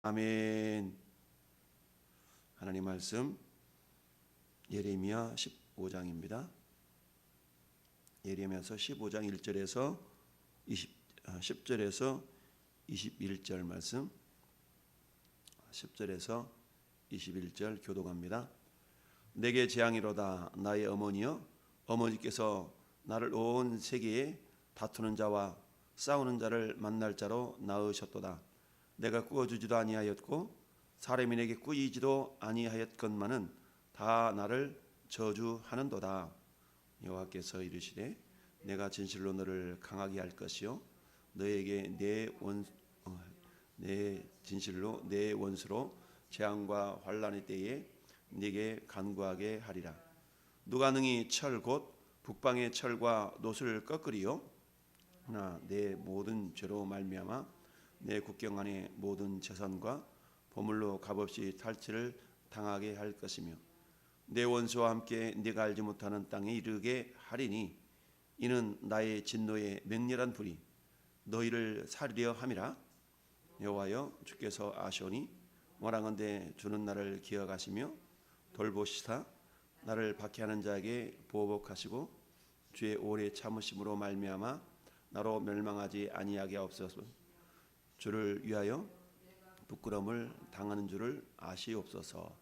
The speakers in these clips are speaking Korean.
아멘. 하나님 말씀 예레미야 15장입니다. 예레미야서 15장 1절에서 10절에서 21절 말씀, 10절에서 21절 교독합니다. 내게 재앙이로다 나의 어머니여, 어머니께서 나를 온 세계에 다투는 자와 싸우는 자를 만날 자로 낳으셨도다. 내가 꾸어주지도 아니하였고 사람이 내게 꾸이지도 아니하였건만은 다 나를 저주하는도다. 여호와께서 이르시되 내가 진실로 너를 강하게 할 것이요 너에게 진실로 내 원수로 재앙과 환난의 때에 네게 간구하게 하리라. 누가 능히 철 곧 북방의 철과 놋을 꺾으리요? 하나 내 모든 죄로 말미암아 내 국경 안의 모든 재산과 보물로 값없이 탈취를 당하게 할 것이며 내 원수와 함께 네가 알지 못하는 땅에 이르게 하리니 이는 나의 진노의 맹렬한 불이 너희를 살리려 함이라. 여호와여 주께서 아시오니 원하건대 주는 나를 기억하시며 돌보시사 나를 박해하는 자에게 보복하시고 주의 오래 참으심으로 말미암아 나로 멸망하지 아니하게 하옵소서. 주를 위하여 부끄러움을 당하는 줄을 아시옵소서.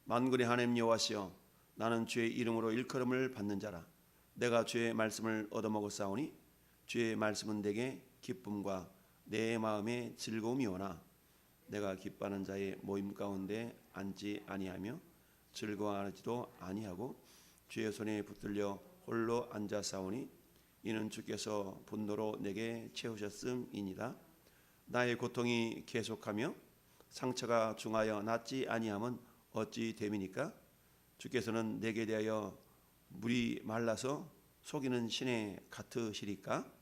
만군의 하나님 여호와시여 나는 주의 이름으로 일컬음을 받는 자라. 내가 주의 말씀을 얻어먹었사오니 주의 말씀은 내게 기쁨과 내 마음의 즐거움이오나 내가 기뻐하는 자의 모임 가운데 앉지 아니하며 즐거워하지도 아니하고 주의 손에 붙들려 홀로 앉아싸우니 이는 주께서 분노로 내게 채우셨음이니라. 나의 고통이 계속하며 상처가 중하여 낫지 아니함은 어찌 됨이니까? 주께서는 내게 대하여 물이 말라서 속이는 신에 같으시리까?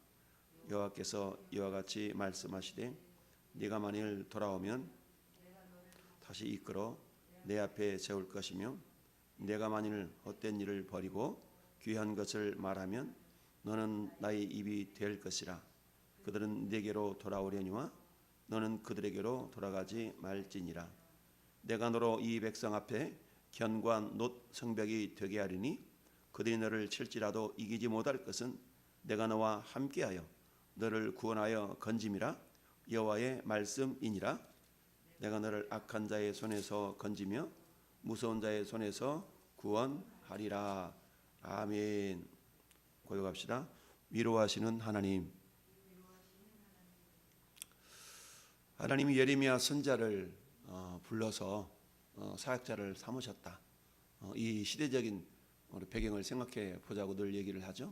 여호와께서 이와 같이 말씀하시되 네가 만일 돌아오면 다시 이끌어 내 앞에 세울 것이며 내가 만일 헛된 일을 버리고 귀한 것을 말하면 너는 나의 입이 될 것이라. 그들은 네게로 돌아오려니와 너는 그들에게로 돌아가지 말지니라. 내가 너로 이 백성 앞에 견고한 놋 성벽이 되게 하리니 그들이 너를 칠지라도 이기지 못할 것은 내가 너와 함께하여 너를 구원하여 건짐이라. 여호와의 말씀이니라. 내가 너를 악한 자의 손에서 건지며 무서운 자의 손에서 구원하리라. 아멘. 고백합시다. 위로하시는 하나님. 하나님이 예레미야 선지자를 불러서 사역자를 삼으셨다. 이 시대적인 배경을 생각해 보자고 늘 얘기를 하죠.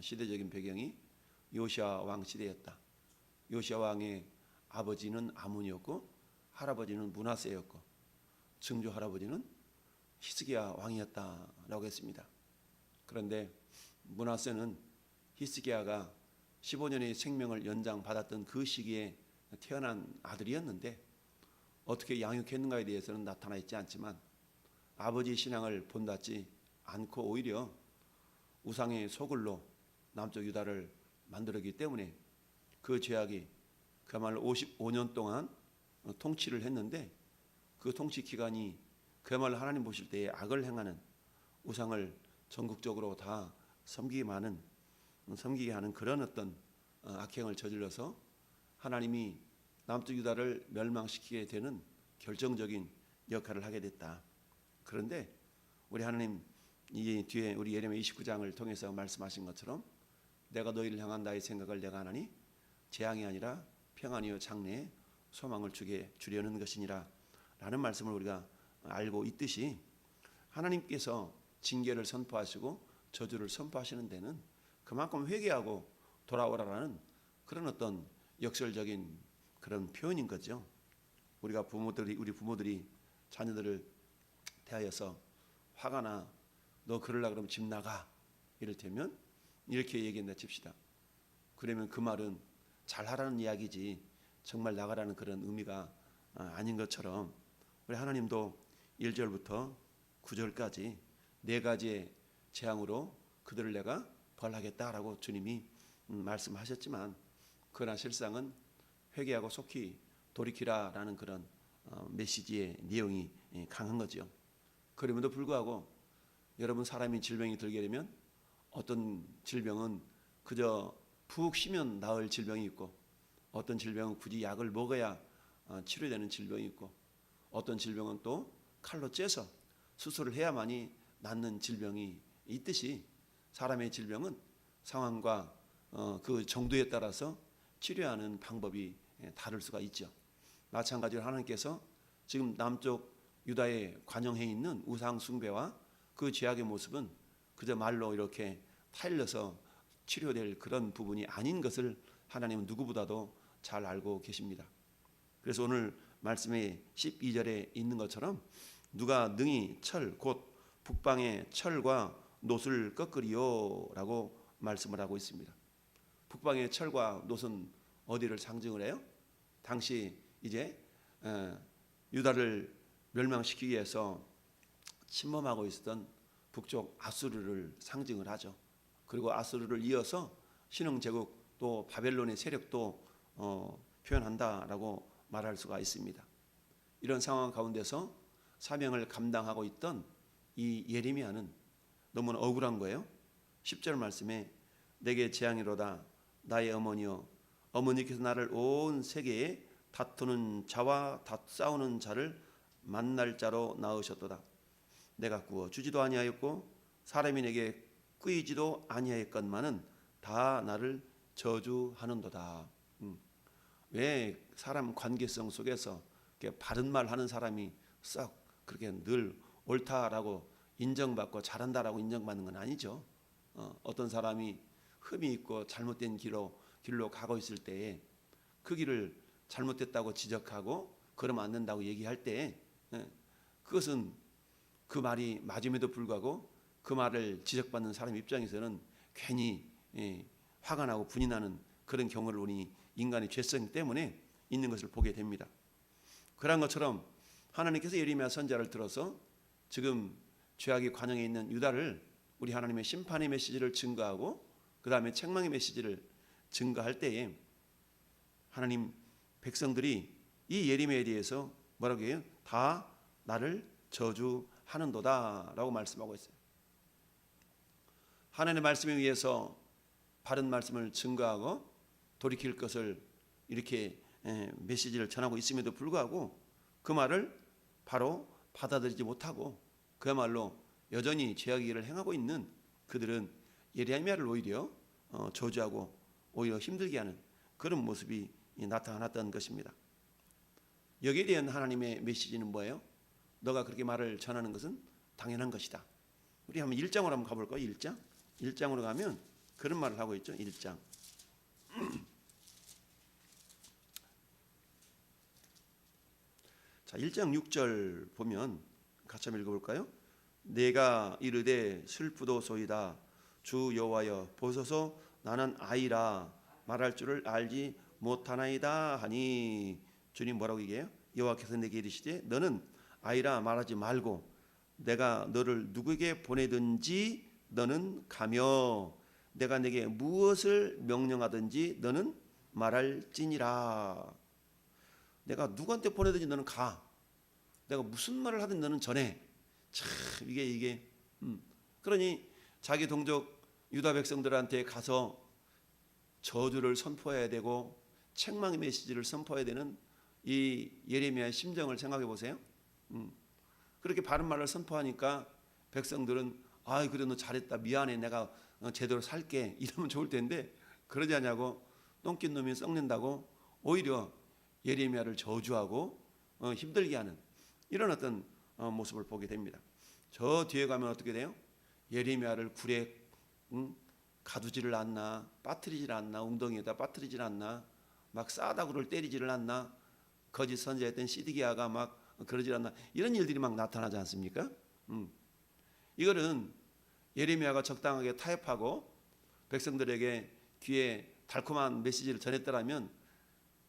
시대적인 배경이 요시야 왕 시대였다. 요시야 왕의 아버지는 아몬이었고 할아버지는 므낫세였고 증조 할아버지는 히스기야 왕이었다라고 했습니다. 그런데 므낫세는 히스기야가 15년의 생명을 연장받았던 그 시기에 태어난 아들이었는데 어떻게 양육했는가에 대해서는 나타나 있지 않지만 아버지 신앙을 본받지 않고 오히려 우상의 소굴로 남쪽 유다를 만들었기 때문에 그 죄악이 그야말로 55년 동안 통치를 했는데 그 통치 기간이 그야말로 하나님 보실 때에 악을 행하는 우상을 전국적으로 다 섬기게 하는 그런 어떤 악행을 저질러서 하나님이 남쪽 유다를 멸망시키게 되는 결정적인 역할을 하게 됐다. 그런데 우리 하나님 이 뒤에 우리 예레미야 29장을 통해서 말씀하신 것처럼 내가 너희를 향한 나의 생각을 내가 하나니 재앙이 아니라 평안이요 장래에 소망을 주려는 것이니라 라는 말씀을 우리가 알고 있듯이 하나님께서 징계를 선포하시고 저주를 선포하시는 데는 그만큼 회개하고 돌아오라라는 그런 어떤 역설적인 그런 표현인 거죠. 우리 부모들이 자녀들을 대하여서 화가 나, 너 그러려 그러면 집 나가 이를테면 이렇게 얘기한다 칩시다. 그러면 그 말은 잘하라는 이야기지 정말 나가라는 그런 의미가 아닌 것처럼 우리 하나님도 1절부터 9절까지 4가지의 재앙으로 그들을 내가 벌하겠다라고 주님이 말씀하셨지만 그러나 실상은 회개하고 속히 돌이키라라는 그런 메시지의 내용이 강한 거죠. 그럼에도 불구하고 여러분, 사람이 질병이 들게 되면 어떤 질병은 그저 푹 쉬면 나을 질병이 있고, 어떤 질병은 굳이 약을 먹어야 치료되는 질병이 있고, 어떤 질병은 또 칼로 째서 수술을 해야만이 낫는 질병이 있듯이, 사람의 질병은 상황과 그 정도에 따라서 치료하는 방법이 다를 수가 있죠. 마찬가지로 하나님께서 지금 남쪽 유다에 관영해 있는 우상 숭배와 그 죄악의 모습은 그저 말로 이렇게 타일러서 치료될 그런 부분이 아닌 것을 하나님은 누구보다도 잘 알고 계십니다. 그래서 오늘 말씀의 12절에 있는 것처럼 누가 능히 철 곧 북방의 철과 놋을 꺾으리요 라고 말씀을 하고 있습니다. 북방의 철과 놋은 어디를 상징을 해요? 당시 이제 유다를 멸망시키기 위해서 침범하고 있었던 북쪽 아수르를 상징을 하죠. 그리고 아수르를 이어서 신흥제국 또 바벨론의 세력도 표현한다라고 말할 수가 있습니다. 이런 상황 가운데서 사명을 감당하고 있던 이 예레미야는 너무나 억울한 거예요. 10절 말씀에 내게 재앙이로다 나의 어머니여, 어머니께서 나를 온 세계에 다투는 자와 싸우는 자를 만날 자로 낳으셨도다. 내가 구워 주지도 아니하였고 사람이 내게 끄이지도 아니하였건만은 다 나를 저주하는도다. 왜 사람 관계성 속에서 바른 말 하는 사람이 썩 그렇게 늘 옳다라고 인정받고 잘한다라고 인정받는 건 아니죠. 어떤 사람이 흠이 있고 잘못된 길로 가고 있을 때에 그 길을 잘못됐다고 지적하고 그러면 안 된다고 얘기할 때 그것은 그 말이 맞음에도 불구하고 그 말을 지적받는 사람 입장에서는 괜히 화가 나고 분이 나는 그런 경우를 우리 인간의 죄성 때문에 있는 것을 보게 됩니다. 그런 것처럼 하나님께서 예레미야 선지자를 들어서 지금 죄악의 관영에 있는 유다를 우리 하나님의 심판의 메시지를 증거하고 그 다음에 책망의 메시지를 증거할 때에 하나님 백성들이 이 예레미야에 대해서 뭐라고 해요? 다 나를 저주하는도다 라고 말씀하고 있어요. 하나님의 말씀에 의해서 바른 말씀을 증거하고 돌이킬 것을 이렇게 메시지를 전하고 있음에도 불구하고 그 말을 바로 받아들이지 못하고 그야말로 여전히 죄악의 일을 행하고 있는 그들은 예레미야를 오히려 저주하고 오히려 힘들게 하는 그런 모습이 나타났던 것입니다. 여기에 대한 하나님의 메시지는 뭐예요? 너가 그렇게 말을 전하는 것은 당연한 것이다. 우리 한번 1장으로 한번 가볼까요? 1장으로 가면 그런 말을 하고 있죠. 1장 자, 1장 6절 보면 같이 한번 읽어볼까요? 내가 이르되 슬프도소이다 주 여호와여 보소서 나는 아이라 말할 줄을 알지 못하나이다 하니, 주님 뭐라고 얘기해요? 여호와께서 내게 이르시되 너는 아이라 말하지 말고 내가 너를 누구에게 보내든지 너는 가며 내가 내게 무엇을 명령하든지 너는 말할지니라. 내가 누구한테 보내든지 너는 가. 내가 무슨 말을 하든 너는 전해. 참 이게 그러니 자기 동족 유다 백성들한테 가서 저주를 선포해야 되고 책망의 메시지를 선포해야 되는 이 예레미야의 심정을 생각해 보세요. 그렇게 바른 말을 선포하니까 백성들은 아 그래 너 잘했다 미안해 내가 제대로 살게 이러면 좋을 텐데 그러지 않냐고 똥낀 놈이 썩는다고 오히려 예레미야를 저주하고 힘들게 하는 이런 어떤 모습을 보게 됩니다. 저 뒤에 가면 어떻게 돼요? 예레미야를 굴에 가두지를 않나 빠뜨리질 않나 웅덩이에다 빠뜨리질 않나 막 싸다구를 때리지를 않나 거짓 선지자였던 시드기야가 막 그러질 않나 이런 일들이 막 나타나지 않습니까? 이거는 예레미야가 적당하게 타협하고 백성들에게 귀에 달콤한 메시지를 전했더라면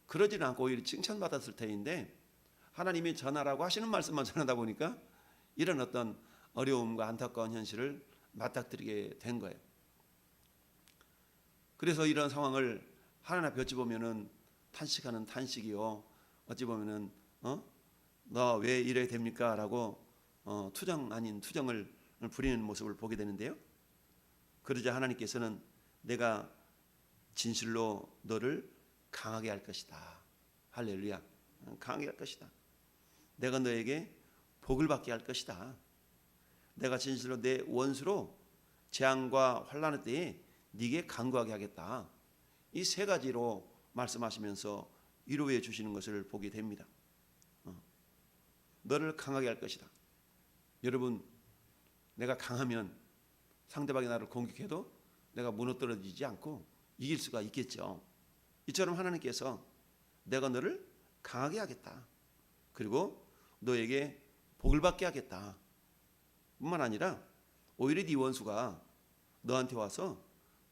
그러지는 않고 오히려 칭찬받았을 터인데 하나님이 전하라고 하시는 말씀만 전하다 보니까 이런 어떤 어려움과 안타까운 현실을 맞닥뜨리게 된 거예요. 그래서 이런 상황을 하나님 앞에 어찌 보면은 탄식하는 탄식이요 어찌 보면은 너 왜 이래 됩니까? 라고 투정 아닌 투정을 부리는 모습을 보게 되는데요. 그러자 하나님께서는 내가 진실로 너를 강하게 할 것이다. 할렐루야. 강하게 할 것이다. 내가 너에게 복을 받게 할 것이다. 내가 진실로 내 원수로 재앙과 환난의 때에 네게 간구하게 하겠다. 이 세 가지로 말씀하시면서 위로해 주시는 것을 보게 됩니다. 너를 강하게 할 것이다. 여러분, 내가 강하면 상대방이 나를 공격해도 내가 무너뜨려지지 않고 이길 수가 있겠죠. 이처럼 하나님께서 내가 너를 강하게 하겠다. 그리고 너에게 복을 받게 하겠다. 뿐만 아니라 오히려 네 원수가 너한테 와서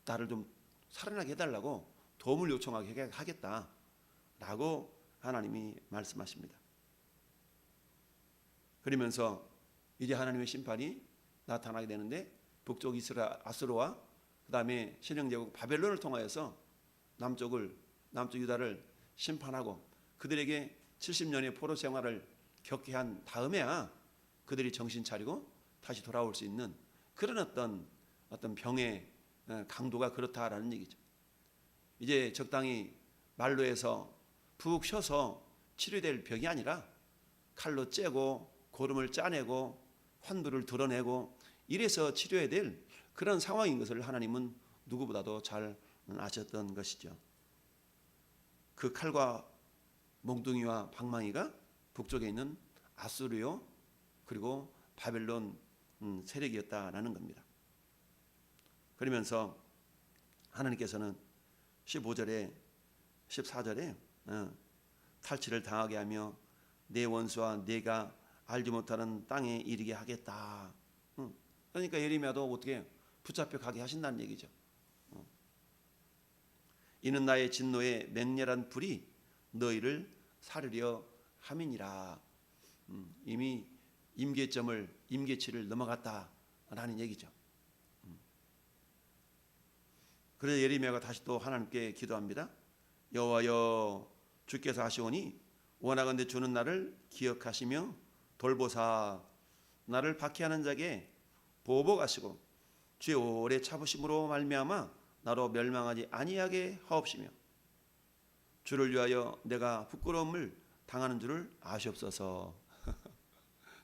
나를 좀 살아나게 해달라고 도움을 요청하게 하겠다. 라고 하나님이 말씀하십니다. 그러면서 이제 하나님의 심판이 나타나게 되는데 북쪽 아수르와 그 다음에 신흥제국 바벨론을 통하여서 남쪽 유다를 심판하고 그들에게 70년의 포로 생활을 겪게 한 다음에야 그들이 정신 차리고 다시 돌아올 수 있는 그런 어떤 병의 강도가 그렇다라는 얘기죠. 이제 적당히 말로 해서 푹 쉬어서 치료될 병이 아니라 칼로 째고 고름을 짜내고 환부를 드러내고 이래서 치료해야 될 그런 상황인 것을 하나님은 누구보다도 잘 아셨던 것이죠. 그 칼과 몽둥이와 방망이가 북쪽에 있는 아수르요 그리고 바벨론 세력이었다라는 겁니다. 그러면서 하나님께서는 15절에 14절에 탈취를 당하게 하며 내 원수와 내가 알지 못하는 땅에 이르게 하겠다. 그러니까 예레미야도 어떻게 붙잡혀 가게 하신다는 얘기죠. 이는 나의 진노의 맹렬한 불이 너희를 사르려 함이니라. 이미 임계치를 넘어갔다라는 얘기죠. 그래서 예레미야가 다시 또 하나님께 기도합니다. 여호와여 주께서 하시오니 원하건대 주는 나를 기억하시며 돌보사 나를 박해하는 자에게 보복하시고 주의 오래 참으심으로 말미암아 나로 멸망하지 아니하게 하옵시며 주를 위하여 내가 부끄러움을 당하는 줄을 아시옵소서.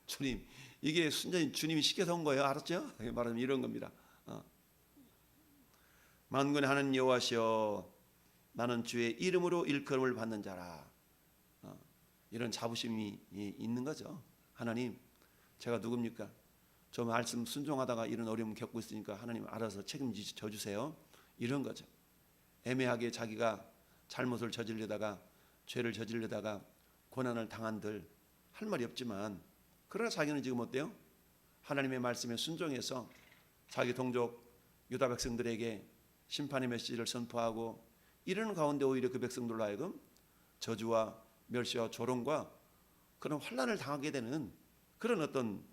주님, 이게 순전히 주님이 시켜서 온 거예요. 알았죠? 말하면 이런 겁니다. 만군의 하나님 여호와시여 나는 주의 이름으로 일컬음을 받는 자라. 이런 자부심이 있는 거죠. 하나님, 제가 누굽니까? 저 말씀 순종하다가 이런 어려움 겪고 있으니까 하나님 알아서 책임져 주세요. 이런 거죠. 애매하게 자기가 잘못을 저지르다가 죄를 저지르다가 고난을 당한들 할 말이 없지만 그러나 자기는 지금 어때요? 하나님의 말씀에 순종해서 자기 동족 유다 백성들에게 심판의 메시지를 선포하고 이러는 가운데 오히려 그 백성들로 하여금 저주와 멸시와 조롱과 그런 환난을 당하게 되는 그런 어떤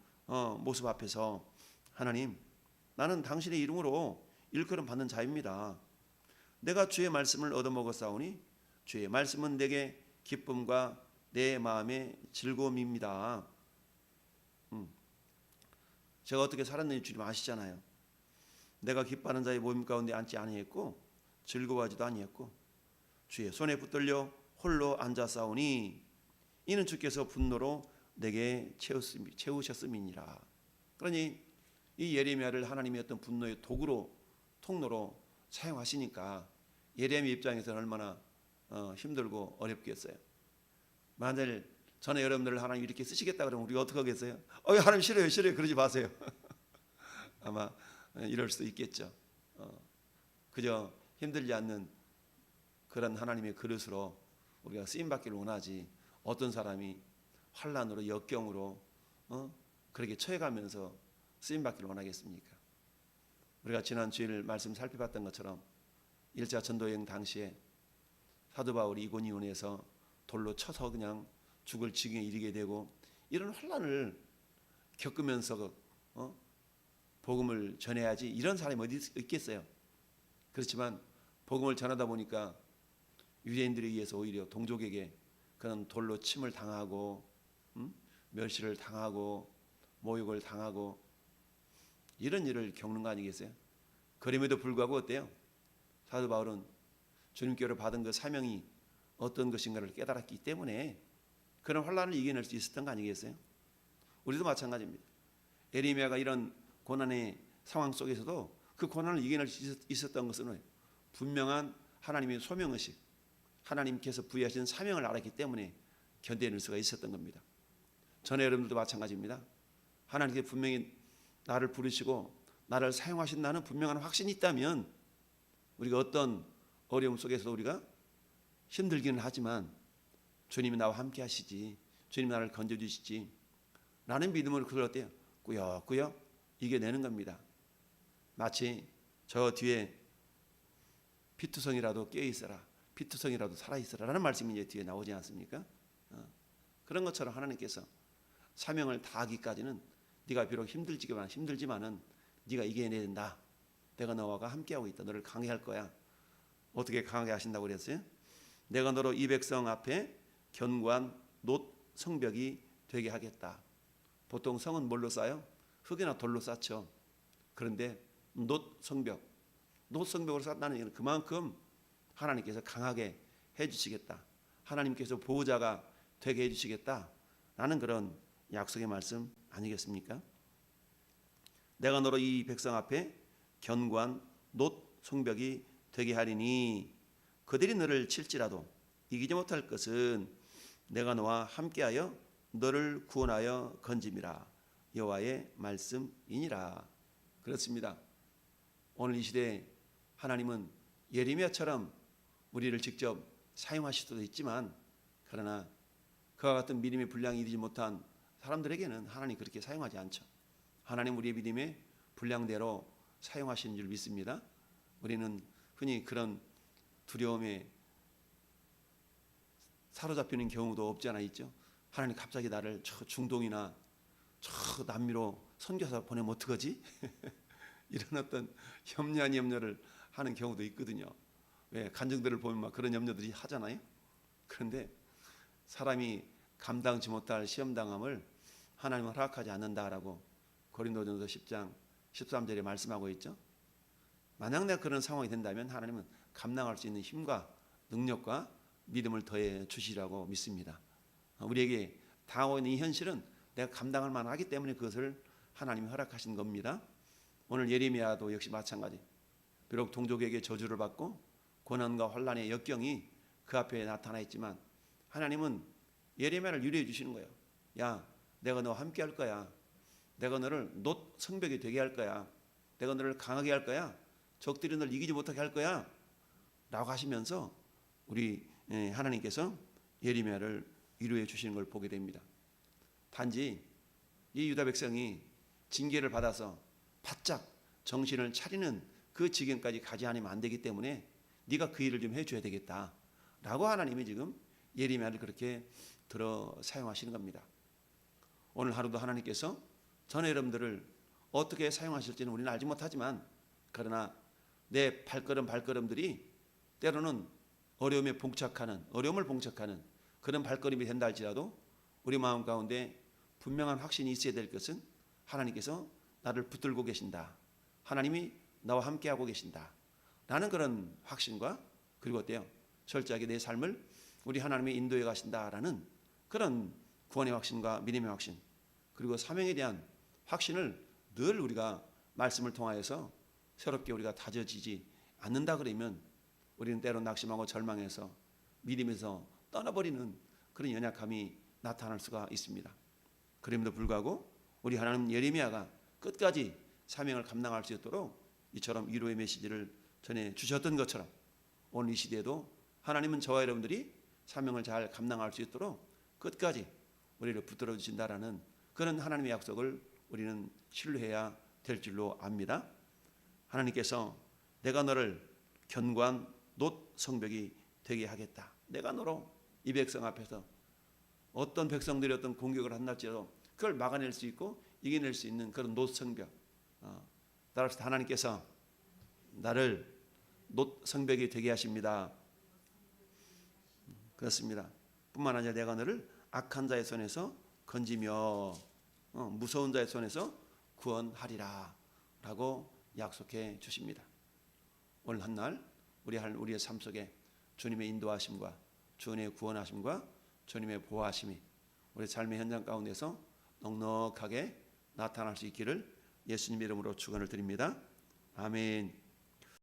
모습 앞에서 하나님, 나는 당신의 이름으로 일컬음 받는 자입니다. 내가 주의 말씀을 얻어먹었사오니 주의 말씀은 내게 기쁨과 내 마음의 즐거움입니다. 제가 어떻게 살았는지 주님 아시잖아요. 내가 기뻐하는 자의 모임 가운데 앉지 아니했고 즐거워하지도 아니했고 주의 손에 붙들려 홀로 앉아싸우니 이는 주께서 분노로 내게 채우셨음이니라. 그러니 이 예레미야를 하나님의 어떤 분노의 통로로 사용하시니까 예레미야 입장에서는 얼마나 힘들고 어렵겠어요. 만일 전에 여러분들을 하나님 이렇게 쓰시겠다 그러면 우리가 어떻게 하겠어요? 하나님 싫어요 그러지 마세요. 아마 이럴 수도 있겠죠. 그저 힘들지 않는 그런 하나님의 그릇으로 우리가 쓰임받기를 원하지 어떤 사람이 환난으로 역경으로 그렇게 처해가면서 쓰임받기를 원하겠습니까? 우리가 지난 주일 말씀 살펴봤던 것처럼 1차 전도여행 당시에 사도 바울이 이고니온에서 돌로 쳐서 그냥 죽을 지경에 이르게 되고 이런 환난을 겪으면서 복음을 전해야지 이런 사람이 어디 있겠어요? 그렇지만 복음을 전하다 보니까 유대인들에 의해서 오히려 동족에게 그런 돌로 침을 당하고 멸시를 당하고 모욕을 당하고 이런 일을 겪는 거 아니겠어요? 그럼에도 불구하고 어때요? 사도 바울은 주님께로 받은 그 사명이 어떤 것인가를 깨달았기 때문에 그런 환난을 이겨낼 수 있었던 거 아니겠어요? 우리도 마찬가지입니다. 에레미야가 이런 고난의 상황 속에서도 그 고난을 이겨낼 수 있었던 것은 분명한 하나님의 소명의식, 하나님께서 부여하신 사명을 알았기 때문에 견뎌낼 수가 있었던 겁니다. 전에 여러분들도 마찬가지입니다. 하나님께서 분명히 나를 부르시고 나를 사용하신다는 분명한 확신이 있다면 우리가 어떤 어려움 속에서도 우리가 힘들기는 하지만 주님이 나와 함께 하시지, 주님이 나를 건져주시지 라는 믿음으로 그걸 어때요? 꾸역꾸역 이겨내는 겁니다. 마치 저 뒤에 피투성이라도 깨어있어라, 피투성이라도 살아있어라 라는 말씀이 이제 뒤에 나오지 않습니까? 그런 것처럼 하나님께서 사명을 다하기까지는 네가 비록 힘들지만은 네가 이겨내야 된다. 내가 너와 함께하고 있다. 너를 강하게 할 거야. 어떻게 강하게 하신다고 그랬어요? 내가 너로 이 백성 앞에 견고한 놋 성벽이 되게 하겠다. 보통 성은 뭘로 쌓아요? 흙이나 돌로 쌓죠. 그런데 놋 성벽으로 쌓는다는 얘기는 그만큼 하나님께서 강하게 해주시겠다. 하나님께서 보호자가 되게 해주시겠다라는 그런 약속의 말씀 아니겠습니까? 내가 너로 이 백성 앞에 견고한 놋 성벽이 되게 하리니 그들이 너를 칠지라도 이기지 못할 것은 내가 너와 함께하여 너를 구원하여 건짐이라 여호와의 말씀이니라. 그렇습니다. 오늘 이 시대에 하나님은 예레미야처럼 우리를 직접 사용하실 수도 있지만 그러나 그와 같은 믿음의 분량이 이르지 못한 사람들에게는 하나님 그렇게 사용하지 않죠. 하나님 우리의 믿음의 분량대로 사용하시는 줄 믿습니다. 우리는 흔히 그런 두려움에 사로잡히는 경우도 없지 않아 있죠. 하나님 갑자기 나를 저 중동이나 저 남미로 선교사 보내면 어떡하지? 이런 어떤 염려한 염려를 하는 경우도 있거든요. 왜 간증들을 보면 막 그런 염려들이 하잖아요. 그런데 사람이 감당치 못할 시험당함을 하나님은 허락하지 않는다라고 고린도전서 10장 13절에 말씀하고 있죠. 만약 내가 그런 상황이 된다면 하나님은 감당할 수 있는 힘과 능력과 믿음을 더해 주시라고 믿습니다. 우리에게 당하고 있는 이 현실은 내가 감당할 만하기 때문에 그것을 하나님이 허락하신 겁니다. 오늘 예레미야도 역시 마찬가지. 비록 동족에게 저주를 받고 고난과 환난의 역경이 그 앞에 나타나 있지만 하나님은 예레미야를 위로해 주시는 거예요. 야, 내가 너와 함께 할 거야. 내가 너를 놋 성벽이 되게 할 거야. 내가 너를 강하게 할 거야. 적들이 너를 이기지 못하게 할 거야. 라고 하시면서 우리 하나님께서 예레미야를 위로해 주시는 걸 보게 됩니다. 단지 이 유다 백성이 징계를 받아서 바짝 정신을 차리는 그 지경까지 가지 않으면 안 되기 때문에 네가 그 일을 좀 해줘야 되겠다 라고 하나님이 지금 예레미야를 그렇게 들어 사용하시는 겁니다. 오늘 하루도 하나님께서 전에 여러분들을 어떻게 사용하실지는 우리는 알지 못하지만 그러나 내 발걸음들이 때로는 어려움을 봉착하는 그런 발걸음이 된다 할지라도 우리 마음 가운데 분명한 확신이 있어야 될 것은 하나님께서 나를 붙들고 계신다. 하나님이 나와 함께하고 계신다. 라는 그런 확신과 그리고 어때요? 철저하게 내 삶을 우리 하나님이 인도해 가신다라는 그런 구원의 확신과 믿음의 확신 그리고 사명에 대한 확신을 늘 우리가 말씀을 통하여서 새롭게 우리가 다져지지 않는다 그러면 우리는 때로 낙심하고 절망해서 믿음에서 떠나버리는 그런 연약함이 나타날 수가 있습니다. 그럼에도 불구하고 우리 하나님 예레미야가 끝까지 사명을 감당할 수 있도록 이처럼 위로의 메시지를 전해 주셨던 것처럼 오늘 이 시대에도 하나님은 저와 여러분들이 사명을 잘 감당할 수 있도록 끝까지 우리를 붙들어 주신다라는 그런 하나님의 약속을 우리는 신뢰해야 될 줄로 압니다. 하나님께서 내가 너를 견고한 놋 성벽이 되게 하겠다. 내가 너로 이 백성 앞에서 어떤 백성들이 어떤 공격을 한다할지라도 그걸 막아낼 수 있고 이겨낼 수 있는 그런 놋 성벽. 따라서 하나님께서 나를 놋 성벽이 되게 하십니다. 그렇습니다. 뿐만 아니라 내가 너를 악한 자의 손에서 건지며 무서운 자의 손에서 구원하리라 라고 약속해 주십니다. 오늘 한날 우리의 삶 속에 주님의 인도하심과 주님의 구원하심과 주님의 보호하심이 우리 삶의 현장 가운데서 넉넉하게 나타날 수 있기를 예수님 이름으로 축원을 드립니다. 아멘.